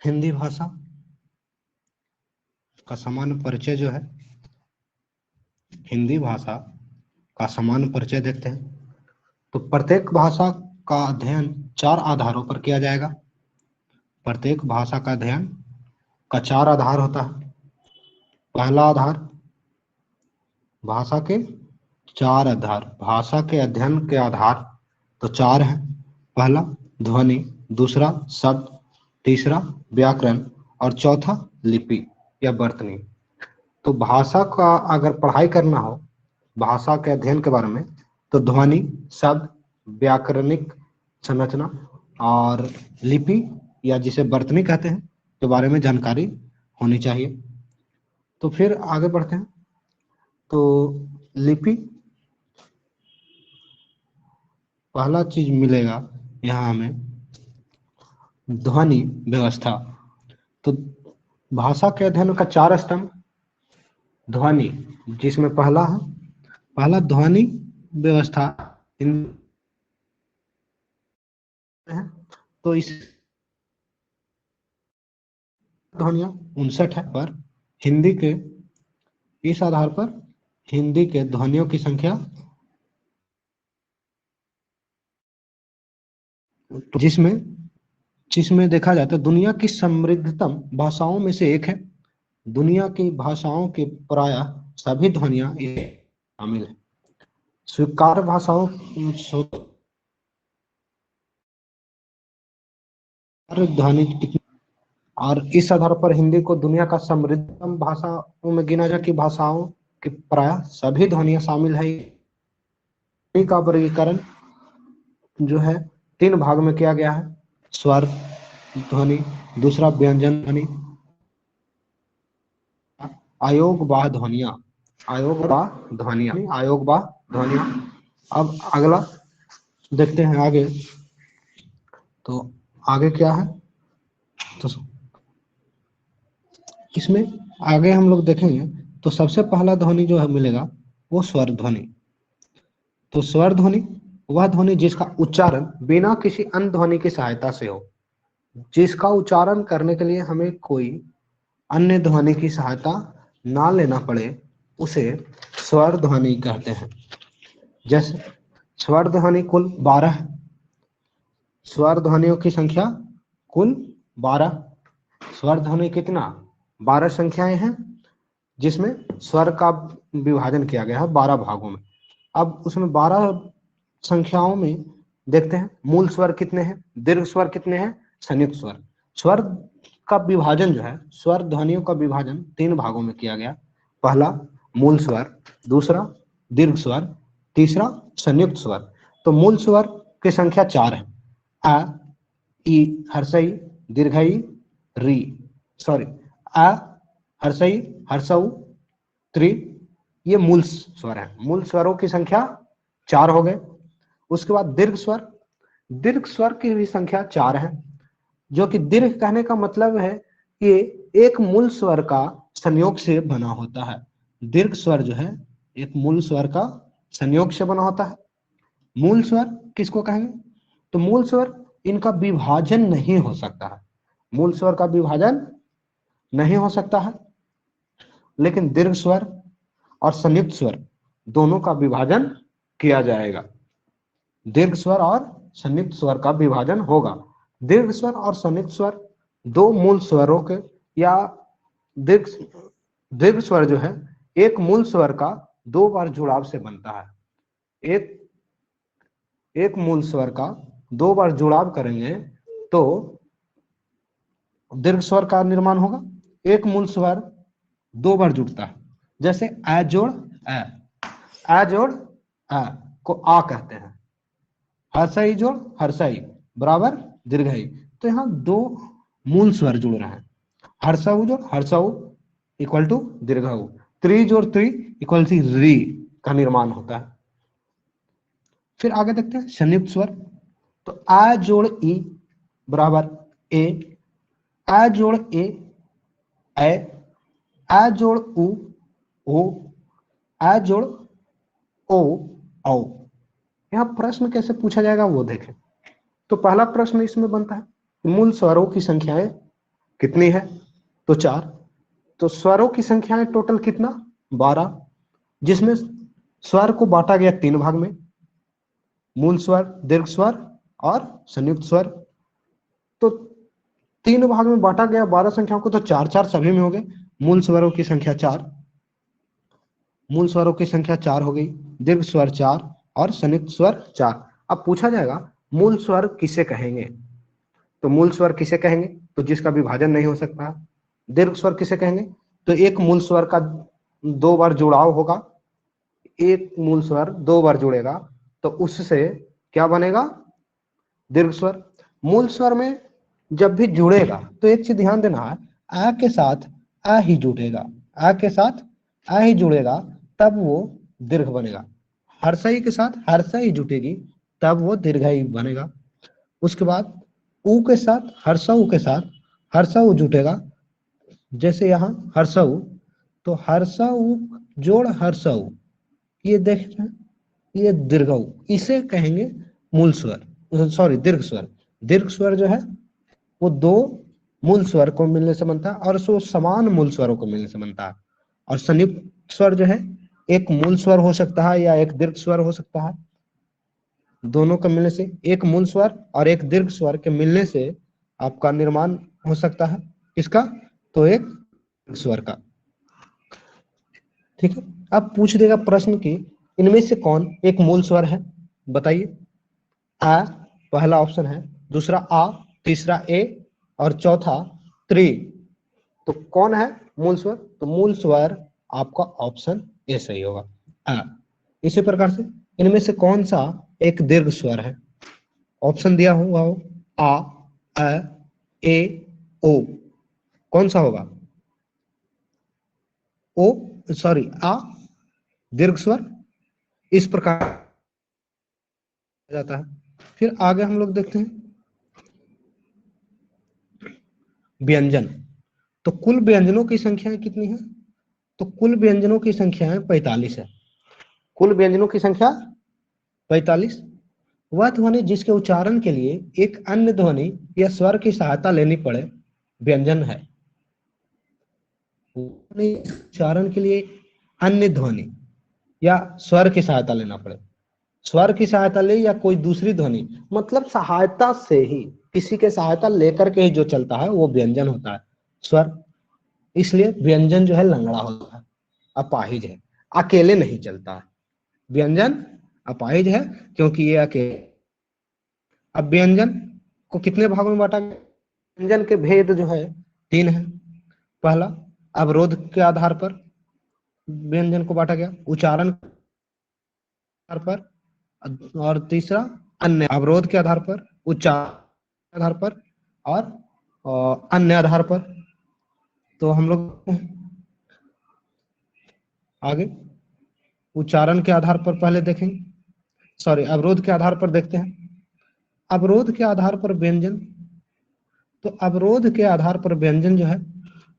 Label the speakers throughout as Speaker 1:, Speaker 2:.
Speaker 1: हिंदी भाषा का सामान्य परिचय जो है, हिंदी भाषा का सामान्य परिचय देखते हैं। तो प्रत्येक भाषा का अध्ययन 4 आधारों पर किया जाएगा। प्रत्येक भाषा का अध्ययन का 4 आधार होता है। पहला आधार, भाषा के 4 आधार, भाषा के अध्ययन के आधार तो 4 हैं। पहला ध्वनि, दूसरा शब्द, तीसरा व्याकरण और चौथा लिपि या वर्तनी। तो भाषा का अगर पढ़ाई करना हो, भाषा के अध्ययन के बारे में, तो ध्वनि, शब्द, व्याकरणिक संरचना और लिपि या जिसे वर्तनी कहते हैं के बारे में जानकारी होनी चाहिए। तो फिर आगे बढ़ते हैं। तो लिपि, पहला चीज मिलेगा यहाँ हमें ध्वनि व्यवस्था। तो भाषा के अध्ययन का 4 स्तंभ, ध्वनि जिसमें पहला है, पहला ध्वनि व्यवस्था है। तो इस ध्वनियाँ 59 है पर हिंदी के, इस आधार पर हिंदी के ध्वनियों की संख्या, जिसमें जिसमें देखा जाता है दुनिया की समृद्धतम भाषाओं में से एक है। दुनिया की भाषाओं के प्रायः सभी ध्वनियाँ शामिल है। स्वीकार्य भाषाओं, ध्वनि, और इस आधार पर हिंदी को दुनिया का समृद्धतम भाषाओं में गिना जाए कि भाषाओं की प्रायः सभी ध्वनियाँ शामिल है। का वर्गीकरण जो है 3 भाग में किया गया है। स्वर ध्वनि, दूसरा व्यंजन ध्वनि, आयोगवाह ध्वनियाँ, आयोगवाह ध्वनियाँ, आयोगवाह ध्वनियाँ। अब अगला देखते हैं आगे। तो आगे क्या है, तो इसमें आगे हम लोग देखेंगे। तो सबसे पहला ध्वनि जो है मिलेगा वो स्वर ध्वनि। तो स्वर ध्वनि वह ध्वनि जिसका उच्चारण बिना किसी अन्य ध्वनि की सहायता से हो, जिसका उच्चारण करने के लिए हमें कोई अन्य ध्वनि की सहायता ना लेना पड़े, उसे स्वर ध्वनि कहते हैं। जैसे स्वर ध्वनि कुल 12, स्वर ध्वनियों की संख्या कुल 12। स्वर ध्वनि कितना, 12 संख्याएं हैं, जिसमें स्वर का विभाजन किया गया है 12 भागों में। अब उसमें 12 संख्याओं में देखते हैं मूल स्वर कितने हैं, दीर्घ स्वर कितने हैं, संयुक्त स्वर। स्वर का विभाजन जो है, स्वर ध्वनियों का विभाजन 3 भागों में किया गया। पहला मूल स्वर, दूसरा दीर्घ स्वर, तीसरा संयुक्त स्वर। तो मूल स्वर की संख्या 4 है। आ, ई, हर्षई, दीर्घई, री, सॉरी, आ, हर्षई, हर्षऊ, त्रि, ये मूल स्वर है। मूल स्वरों की संख्या 4 हो गए। उसके बाद दीर्घ स्वर, दीर्घ स्वर की भी संख्या 4 है। जो कि दीर्घ कहने का मतलब है ये एक मूल स्वर का संयोग से बना होता है। दीर्घ स्वर जो है एक मूल स्वर का संयोग से बना होता है। मूल स्वर किसको कहेंगे, तो मूल स्वर इनका विभाजन नहीं हो सकता है, मूल स्वर का विभाजन नहीं हो सकता है, लेकिन दीर्घ स्वर और संयुक्त स्वर दोनों का विभाजन किया जाएगा। दीर्घ स्वर और संयुक्त स्वर का विभाजन होगा। दीर्घ स्वर और संयुक्त स्वर दो मूल स्वरों के, या दीर्घ दीर्घ स्वर जो है एक मूल स्वर का 2 बार जुड़ाव से बनता है। एक मूल स्वर का 2 बार जुड़ाव करेंगे तो दीर्घ स्वर का निर्माण होगा। एक मूल स्वर 2 बार जुड़ता है, जैसे आ जोड़ आ, आ जोड़ आ को आ कहते हैं, हर्षई जोड़ हर्षई बराबर दीर्घई। तो यहाँ 2 मूल स्वर जुड़ रहे हैं। हर्षऊ जोड़ हर्षऊ इक्वल टू दीर्घऊ, त्रि जोड़ त्रि इक्वल टू री का निर्माण होता है। फिर आगे देखते हैं संयुक्त स्वर। तो आ जोड़ ई बराबर ए, आ जोड़ ए आ जोड़ उ ओ, आ जोड़ ओ औ। यहाँ प्रश्न कैसे पूछा जाएगा वो देखें। तो पहला प्रश्न इसमें बनता है मूल स्वरों की संख्याएं कितनी है? तो 4। तो स्वरों की संख्या है टोटल कितना? 12, जिसमें स्वर को बांटा गया 3 भाग में, मूल स्वर, दीर्घ स्वर और संयुक्त स्वर। तो 3 भाग में बांटा गया 12 संख्याओं को, तो 4 4 सभी में हो गए। मूल स्वरों की संख्या 4, मूल स्वरों की संख्या 4 हो गई, दीर्घ स्वर 4 और संयुक्त स्वर 4। अब पूछा जाएगा मूल स्वर किसे कहेंगे? तो मूल स्वर किसे कहेंगे? तो जिसका विभाजन नहीं हो सकता। दीर्घ स्वर किसे कहेंगे? तो एक मूल स्वर का 2 बार जुड़ाव होगा, एक मूल स्वर 2 बार जुड़ेगा, तो उससे क्या बनेगा? दीर्घ स्वर। मूल स्वर में जब भी जुड़ेगा तो एक चीज ध्यान देना है, आ के साथ आ ही जुड़ेगा, आ के साथ आ ही जुड़ेगा, तब वो दीर्घ बनेगा। हर्षई के साथ हर्षई जुटेगी, तब वो दीर्घई बनेगा। उसके बाद ऊ के साथ हर्षऊ के साथ हर्षऊ जुटेगा, जैसे यहाँ हर्षऊ, तो हर्षऊ जोड़ हर्षऊ, ये देख रहे हैं, ये दीर्घऊ, इसे कहेंगे मूल स्वर, सॉरी दीर्घ स्वर। दीर्घ स्वर जो है वो 2 मूल स्वर को मिलने से बनता है और सो समान मूल स्वरों को मिलने से बनता है। और संयुक्त स्वर जो है एक मूल स्वर हो सकता है या एक दीर्घ स्वर हो सकता है, दोनों के मिलने से, एक मूल स्वर और एक दीर्घ स्वर के मिलने से आपका निर्माण हो सकता है। किसका? तो एक स्वर का। ठीक है। अब पूछ देगा प्रश्न की इनमें से कौन एक मूल स्वर है? बताइए। आ पहला ऑप्शन है, दूसरा आ, तीसरा ए और चौथा त्रि। तो कौन है मूल स्वर? तो मूल स्वर आपका ऑप्शन ए सही होगा, आ। इसी प्रकार से इनमें से कौन सा एक दीर्घ स्वर है? ऑप्शन दिया हुआ हो, आ, अ, ए, ओ, कौन सा होगा? ओ, सॉरी आ दीर्घ स्वर, इस प्रकार जाता है। फिर आगे हम लोग देखते हैं व्यंजन। तो कुल व्यंजनों की संख्या कितनी है? तो कुल व्यंजनों की संख्या 45 है। कुल व्यंजनों की संख्या 45। वह ध्वनि जिसके उच्चारण के लिए एक अन्य ध्वनि या स्वर की सहायता लेनी पड़े व्यंजन है। उच्चारण के लिए अन्य ध्वनि या स्वर की सहायता लेना पड़े, स्वर की सहायता ले या कोई दूसरी ध्वनि, मतलब सहायता से ही, किसी के सहायता लेकर के ही जो चलता है वो व्यंजन होता है, स्वर। इसलिए व्यंजन जो है लंगड़ा होता है, अपाहिज है, अकेले नहीं चलता है। व्यंजन अपाहिज है क्योंकि ये अकेले। अब व्यंजन को कितने भागों में बांटा गया? व्यंजन के भेद जो है 3 है। पहला, अवरोध के आधार पर व्यंजन को बांटा गया, उच्चारण के आधार पर, और तीसरा अन्य, अवरोध के आधार पर, उच्चारण के आधार पर और अन्य आधार पर। तो हम लोग आगे उच्चारण के आधार पर पहले देखेंगे, सॉरी अवरोध के आधार पर देखते हैं। अवरोध के आधार पर व्यंजन, तो अवरोध के आधार पर व्यंजन जो है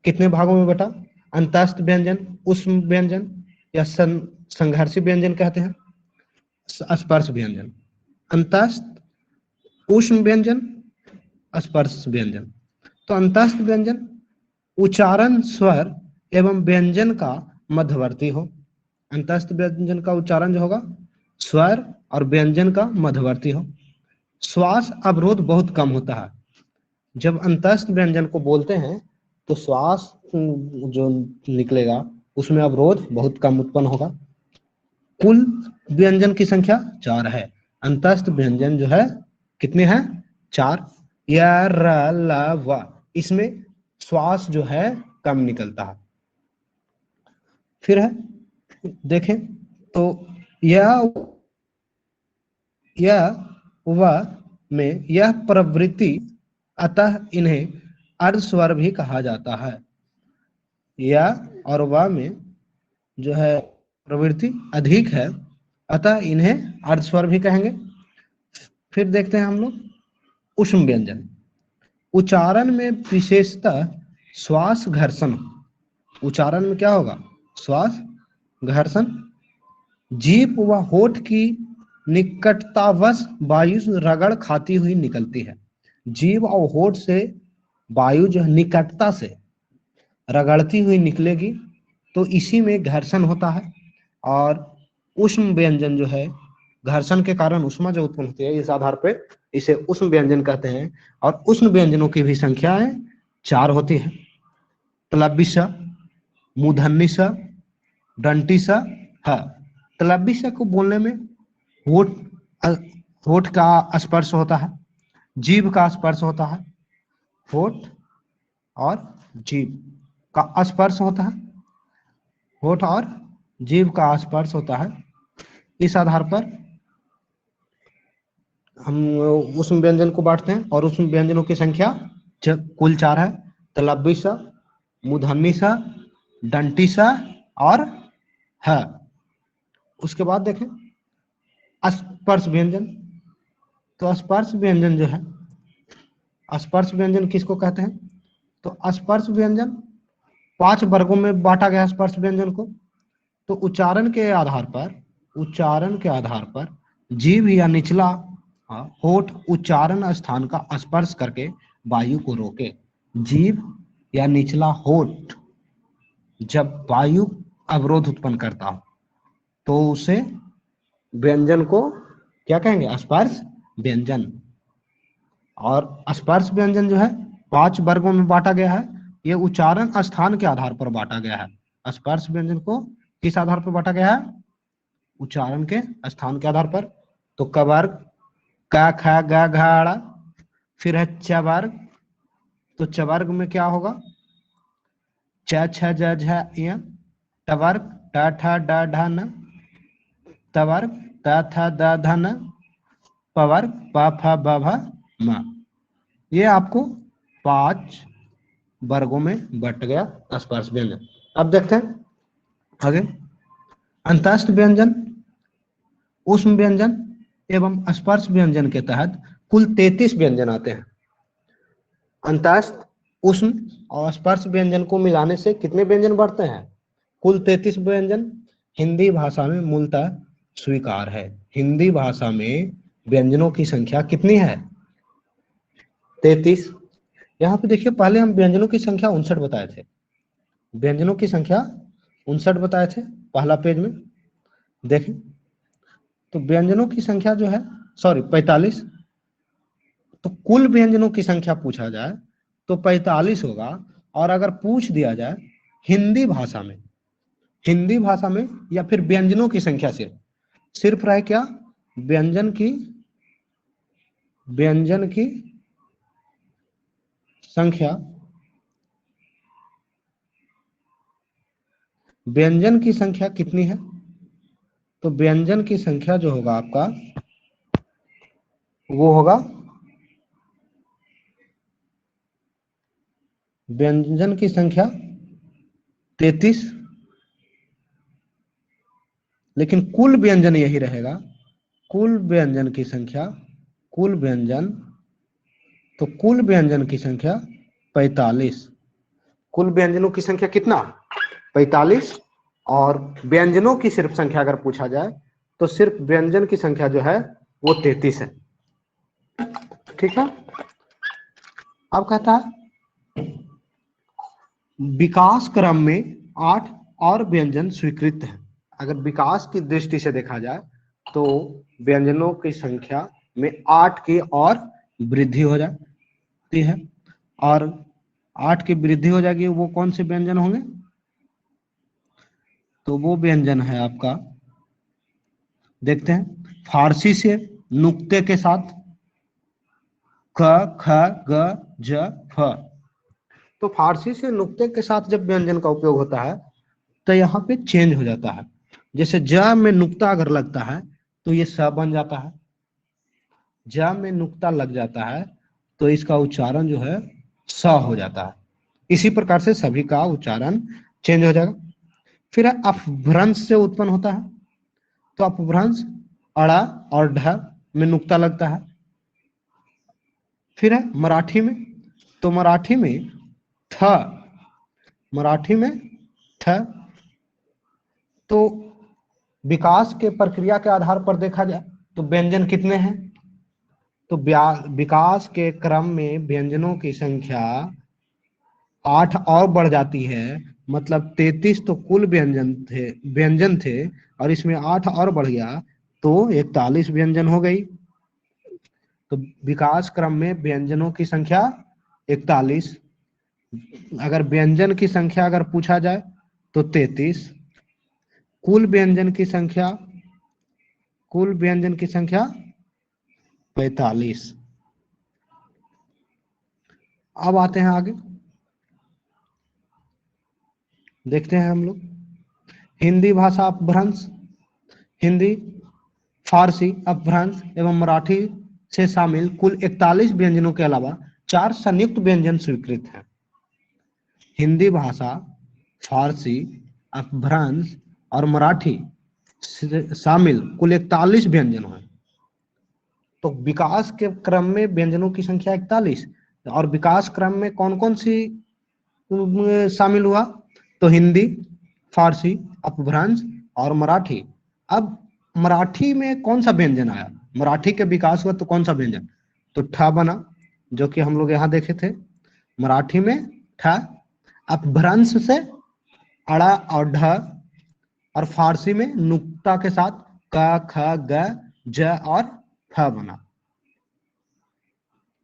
Speaker 1: कितने भागों में बटा? अंतस्थ व्यंजन, उष्म व्यंजन या संघर्षी व्यंजन कहते हैं, स्पर्श व्यंजन। अंतस्थ, उष्म व्यंजन, स्पर्श व्यंजन। तो अंतस्थ व्यंजन उच्चारण स्वर एवं व्यंजन का मध्यवर्ती हो। अंतस्थ व्यंजन का उच्चारण जो होगा स्वर और व्यंजन का मध्यवर्ती हो। श्वास अवरोध बहुत कम होता है। जब अंतस्थ व्यंजन को बोलते हैं तो श्वास जो निकलेगा उसमें अवरोध बहुत कम उत्पन्न होगा। कुल व्यंजन की संख्या 4 है। अंतस्थ व्यंजन जो है कितने हैं? 4। य, र, ल, व, इसमें श्वास जो है कम निकलता है। फिर है देखें तो यह व में यह प्रवृत्ति, अतः इन्हें अर्ध स्वर भी कहा जाता है। या और व में जो है प्रवृत्ति अधिक है, अतः इन्हें अर्ध स्वर भी कहेंगे। फिर देखते हैं हम लोग उष्म व्यंजन। उच्चारण में विशेषतः श्वास घर्षण, उच्चारण में क्या होगा? श्वास घर्षण, जीभ व होठ की निकटतावश वायु रगड़ खाती हुई निकलती है। जीभ और होठ से वायु जो है निकटता से रगड़ती हुई निकलेगी, तो इसी में घर्षण होता है। और उष्ण व्यंजन जो है, घर्षण के कारण ऊष्मा जो उत्पन्न होती है, इस आधार पे इसे उष्ण व्यंजन कहते हैं। और उष्ण व्यंजनों की भी संख्याएं 4 होती है। तलव्य स, मूर्धन्य स, दंती स, ह। तलव्य स को बोलने में होठ होठ का स्पर्श होता है, जीभ का स्पर्श होता है, होठ और जीभ का स्पर्श होता है, होठ और जीभ का स्पर्श होता है। इस आधार पर हम उष्ण व्यंजन को बांटते हैं, और उष्ण व्यंजनों की संख्या कुल 4 है। तलव्य स, मूर्धन्य स, दंती स और ह। उसके बाद देखें स्पर्श व्यंजन। तो स्पर्श व्यंजन जो है, स्पर्श व्यंजन किसको कहते हैं? तो स्पर्श व्यंजन 5 वर्गों में बांटा गया है स्पर्श व्यंजन को। तो उच्चारण के आधार पर जीभ या निचला होठ उच्चारण स्थान का स्पर्श करके वायु को रोके। जीभ या निचला होठ जब वायु अवरोध उत्पन्न करता हो, तो उसे व्यंजन को क्या कहेंगे? स्पर्श व्यंजन। और स्पर्श व्यंजन जो है 5 वर्गों में बांटा गया है। ये उच्चारण स्थान के आधार पर बांटा गया है। स्पर्श व्यंजन को किस आधार पर बांटा गया है? उच्चारण के स्थान के आधार पर। तो क वर्ग, क ख ग घ ड़, फिर है च वर्ग। तो च वर्ग में क्या होगा? च छ ज झ य। ट वर्ग ट ठ ड ढ न। त वर्ग त थ द ध न। प वर्ग प फ ब भ म। ये आपको 5 वर्गों में बट गया स्पर्श व्यंजन। अब देखते हैं आगे अंतस्थ व्यंजन, उष्ण व्यंजन एवं स्पर्श व्यंजन के तहत कुल 33 व्यंजन आते हैं। अंतस्थ, उष्ण और स्पर्श व्यंजन को मिलाने से कितने व्यंजन बढ़ते हैं? कुल 33 व्यंजन। हिंदी भाषा में मूलतः स्वीकार है। हिंदी भाषा में व्यंजनों की संख्या कितनी है? 33। यहाँ पे देखिए, पहले हम व्यंजनों की संख्या 59 बताए थे। व्यंजनों की संख्या 59 बताए थे पहला पेज में। देखें तो व्यंजनों की संख्या जो है 45। तो कुल व्यंजनों की संख्या पूछा जाए तो 45 होगा। और अगर पूछ दिया जाए हिंदी भाषा में या फिर व्यंजनों की संख्या सिर्फ रहे क्या? व्यंजन की संख्या, व्यंजन की संख्या कितनी है? तो व्यंजन की संख्या जो होगा आपका, वो होगा व्यंजन की संख्या 33। लेकिन कुल व्यंजन यही रहेगा। कुल व्यंजन की संख्या, कुल व्यंजन, तो कुल व्यंजन की संख्या 45। कुल व्यंजनों की संख्या कितना? 45। और व्यंजनों की सिर्फ संख्या अगर पूछा जाए तो सिर्फ व्यंजन की संख्या जो है वो 33 है। ठीक है। अब कहता है विकास क्रम में 8 और व्यंजन स्वीकृत हैं। अगर विकास की दृष्टि से देखा जाए तो व्यंजनों की संख्या में 8 की और वृद्धि हो जाती है। और 8 की वृद्धि हो जाएगी, वो कौन से व्यंजन होंगे? तो वो व्यंजन है आपका, देखते हैं, फारसी से नुक्ते के साथ क ख ग ज फ। तो फारसी से नुक्ते के साथ जब व्यंजन का उपयोग होता है तो यहाँ पे चेंज हो जाता है। जैसे ज में नुक्ता अगर लगता है तो ये स बन जाता है। ज में नुक्ता लग जाता है तो इसका उच्चारण जो है स हो जाता है। इसी प्रकार से सभी का उच्चारण चेंज हो जाएगा। फिर है अपभ्रंश से उत्पन्न होता है। तो अपभ्रंश अड़ा और ढ में नुक्ता लगता है। फिर है मराठी में, तो मराठी में थ, मराठी में थ। तो विकास के प्रक्रिया के आधार पर देखा जाए तो व्यंजन कितने हैं? तो विकास के क्रम में व्यंजनों की संख्या 8 और बढ़ जाती है, मतलब 33 तो कुल व्यंजन थे और इसमें 8 और बढ़ गया तो 41 व्यंजन हो गई। तो विकास क्रम में व्यंजनों की संख्या 41। अगर व्यंजन की संख्या अगर पूछा जाए तो 33। कुल व्यंजन की संख्या 45। अब आते हैं आगे, देखते हैं हम लोग हिंदी भाषा अपभ्रंश। हिंदी, फारसी अपभ्रंश एवं मराठी से शामिल कुल 41 व्यंजनों के अलावा 4 संयुक्त व्यंजन स्वीकृत हैं। हिंदी भाषा, फारसी अपभ्रंश और मराठी से शामिल कुल 41 व्यंजन हैं। तो विकास के क्रम में व्यंजनों की संख्या 41, और विकास क्रम में कौन कौन सी शामिल हुआ? तो हिंदी, फारसी अपभ्रंश और मराठी। अब मराठी में कौन सा व्यंजन आया? मराठी के विकास हुआ तो कौन सा व्यंजन? तो ठ बना, जो कि हम लोग यहाँ देखे थे। मराठी में ठ, अपभ्रंश से अड़ा और ढ, और फारसी में नुक्ता के साथ क, ख, ग, ज और फ बना।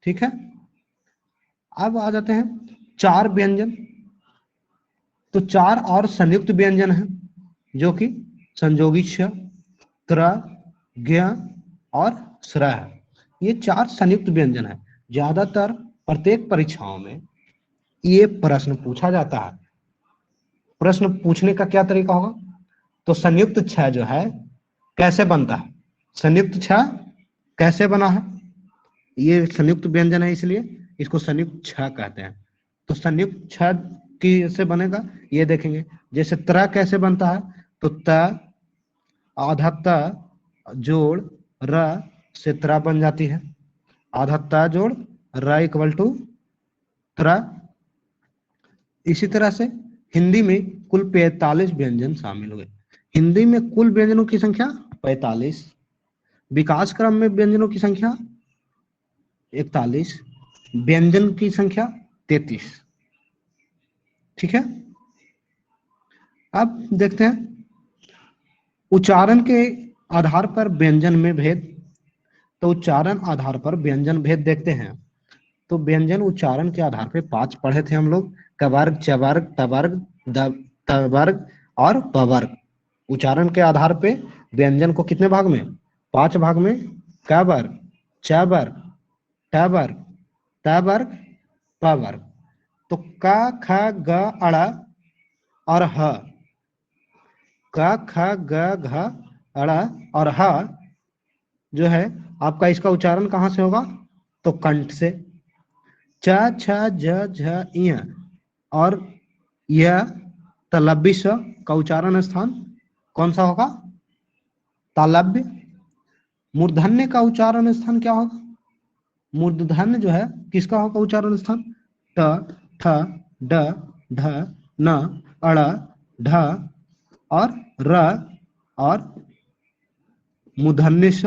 Speaker 1: ठीक है, अब आ जाते हैं 4 व्यंजन। तो 4 और संयुक्त व्यंजन हैं, जो कि संयोगी च, त्र, ज्ञ और स्र है। ये 4 संयुक्त व्यंजन है। ज्यादातर प्रत्येक परीक्षाओं में ये प्रश्न पूछा जाता है। प्रश्न पूछने का क्या तरीका होगा? तो संयुक्त छ जो है कैसे बनता है? संयुक्त छ कैसे बना है? ये संयुक्त व्यंजन है, इसलिए इसको संयुक्त छ कहते हैं। तो संयुक्त छ कैसे बनेगा ये देखेंगे। जैसे त्र कैसे बनता है? तो त आधा त जोड़ र से त्र बन जाती है। आधा त जोड़ र इक्वल टू त्र। इसी तरह से हिंदी में कुल 45 व्यंजन शामिल हुए। हिंदी में कुल व्यंजनों की संख्या 45, विकास क्रम में व्यंजनों की संख्या 41, व्यंजन की संख्या 33। ठीक है, अब देखते हैं उच्चारण के आधार पर व्यंजन में भेद। तो उच्चारण आधार पर व्यंजन भेद देखते हैं। तो व्यंजन उच्चारण के आधार पे 5 पढ़े थे हम लोग, कवर्ग, चवर्ग, तवर्ग, तवर्ग और पवर्ग। उच्चारण के आधार पे व्यंजन को कितने भाग में? 5 भाग में। कवर्ग, चवर्ग, टवर्ग, तवर्ग, पवर्ग। तो क, ख, ग, अड़ और ह। क, ख, ग, घ, अड़ और ह जो है आपका, इसका उच्चारण कहाँ से होगा? तो कंठ से। च, छ, झ, झ, इय और यह तलव्य स का उच्चारण स्थान कौन सा होगा? तालव्य। मूर्धन्य का उच्चारण स्थान क्या होगा? मूर्धन्य जो है किसका होगा उच्चारण स्थान? ट, ठ, ड, ढ, न, अड़, ढ और र और मूर्धन्य स।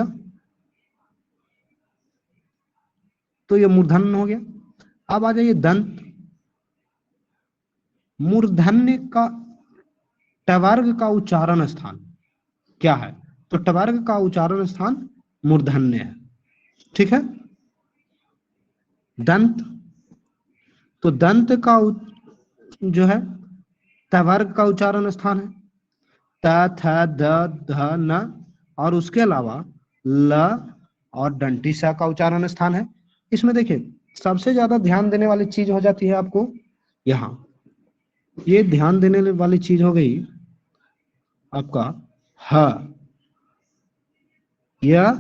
Speaker 1: तो ये मूर्धन्य हो गया। अब आ जाइए दंत। मूर्धन्य का टवर्ग का उच्चारण स्थान क्या है? तो टवर्ग का उच्चारण स्थान मूर्धन्य है। ठीक है, दंत। तो दंत का जो है टवर्ग का उच्चारण स्थान है त, थ, द, ध, न और उसके अलावा ल और डंटी सा का उच्चारण स्थान है। इसमें देखिए सबसे ज्यादा ध्यान देने वाली चीज हो जाती है आपको यहाँ, ये ध्यान देने वाली चीज हो गई आपका ह, यह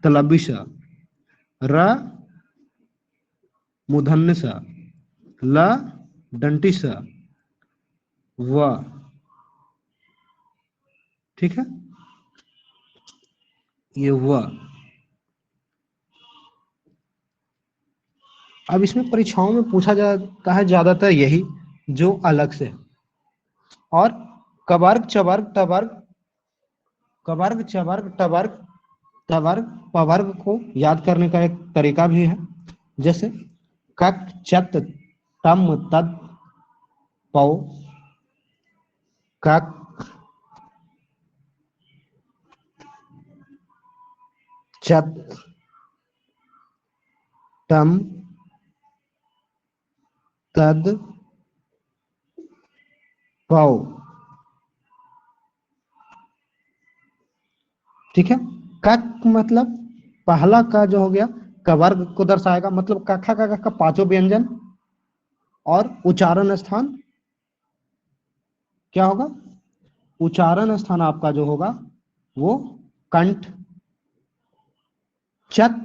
Speaker 1: तलव्य स, र मूर्धन्य स, ल डंटी स, व। ठीक है, ये व। अब इसमें परीक्षाओं में पूछा जाता है ज्यादातर यही, जो अलग से। और कवर्ग, चवर्ग, टवर्ग, कवर्ग, चवर्ग, टवर्ग तवर्ग पवर्ग को याद करने का एक तरीका भी है, जैसे कक चत तम तद पौ, कक चत तम तद पौ। ठीक है, कक मतलब पहला का जो हो गया का वर्ग को दर्शाएगा, मतलब कखा का पांचों व्यंजन और उच्चारण स्थान क्या होगा, उच्चारण स्थान आपका जो होगा वो कंठ। चत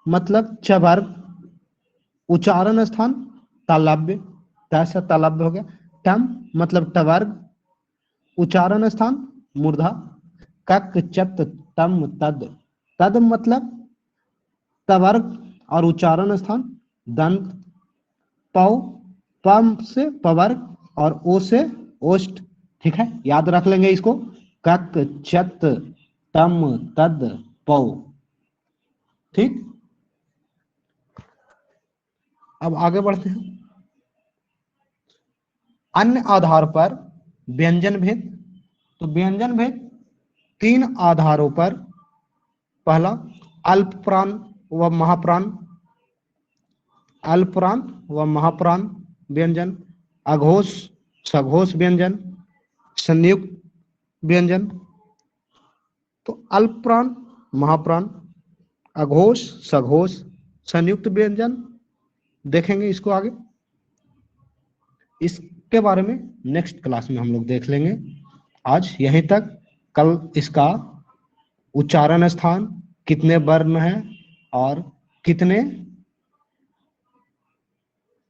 Speaker 1: मतलब च वर्ग, उच्चारण स्थान तालव्य, तैसा तालव्य हो गया। टम मतलब टवर्ग, उच्चारण स्थान मूर्धा। कक चत तम तद, तद मतलब तवर्ग और उच्चारण स्थान दंत। पौ पम से पवर्ग और ओ से ओष्ठ। ठीक है, याद रख लेंगे इसको, कक चत तम तद पौ। ठीक, अब आगे बढ़ते हैं। अन्य आधार पर व्यंजन भेद। तो व्यंजन भेद तीन आधारों पर, पहला अल्प प्राण व महाप्राण, अल्प प्राण व महाप्राण व्यंजन, अघोष सघोष व्यंजन, संयुक्त व्यंजन। तो अल्प प्राण, महाप्राण, अघोष सघोष, संयुक्त व्यंजन देखेंगे इसको आगे, इसके बारे में नेक्स्ट क्लास में हम लोग देख लेंगे। आज यहीं तक। कल इसका उच्चारण स्थान, कितने वर्ण है और कितने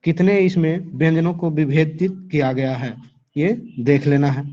Speaker 1: कितने इसमें व्यंजनों को विभेदित किया गया है, ये देख लेना है।